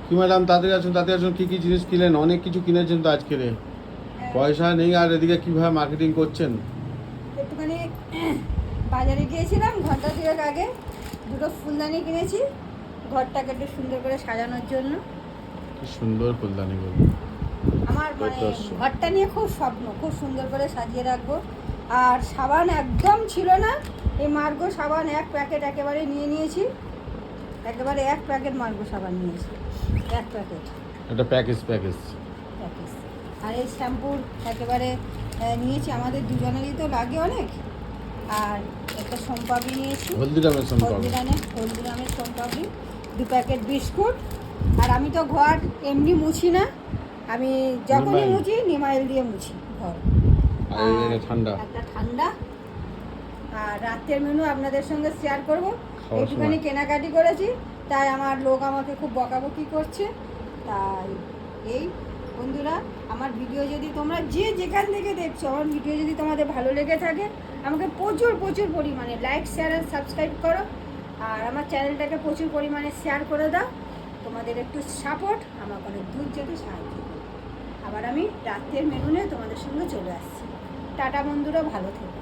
কি ম্যাডাম তাড়াতাড়ি আসুন, কি কি জিনিস কিনলেন? অনেক কিছু কিনেছেন তো আজকে রে। পয়সা নেই আর এদিকে কিভাবে মার্কেটিং করছেন? একটুখানি বাজারে গিয়েছিলাম ঘন্টা দুয়েক আগে, দুটো ফুলদানি কিনেছি ঘরটাকে একটু সুন্দর করে সাজানোর জন্য। কি সুন্দর ফুলদানি গুলো। আমার মানে ঘরটা নিয়ে খুব স্বপ্ন, খুব সুন্দর করে সাজিয়ে রাখবো। আর সাবান একদম ছিল না, এই মার্গো সাবান এক প্যাকেট একেবারে নিয়ে নিয়েছি, একেবারে এক প্যাকেট মার্গো সাবান নিয়েছি, এক প্যাকেট এটা প্যাকেজ প্যাকেজ। প্যাকেজ। আর এই শ্যাম্পুর একেবারে নিয়েছি, আমাদের দুজনেরই তো লাগে অনেক। আর একটা সোমপাপড়ি নিয়েছি, হলদিরামের সম্পর্ক। হলদিরামের সোমপাপড়ি, 2 প্যাকেট বিস্কুট। আর আমি তো ঘর এমনি মুছি না, আমি যখনই নিমাইল। মুছি নিমাইল দিয়ে মুছি ঘর। আর এটা ঠান্ডা। একটা ঠান্ডা। আর রাতের মেনু আপনাদের সঙ্গে শেয়ার করবো। খাওয়ার একটুখানি সময়। কেনাকাটি করেছি, তাই আমার লোক আমাকে খুব বকাবকি করছে। তাই এই বন্ধুরা, আমার ভিডিও যদি তোমরা যে যেখান থেকে দেখছো, আমার ভিডিও যদি তোমাদের ভালো লেগে থাকে, আমাকে প্রচুর প্রচুর পরিমাণে লাইক শেয়ার আর সাবস্ক্রাইব করো। আর আমার চ্যানেলটাকে প্রচুর পরিমাণে শেয়ার করে দাও। তোমাদের একটু সাপোর্ট আমার অনেক দূর যেতে সাহায্য করবে। আবার আমি রাতের মেনু নিয়ে তোমাদের সঙ্গে চলে আসছি। টাটা বন্ধুরা, ভালো থেকো।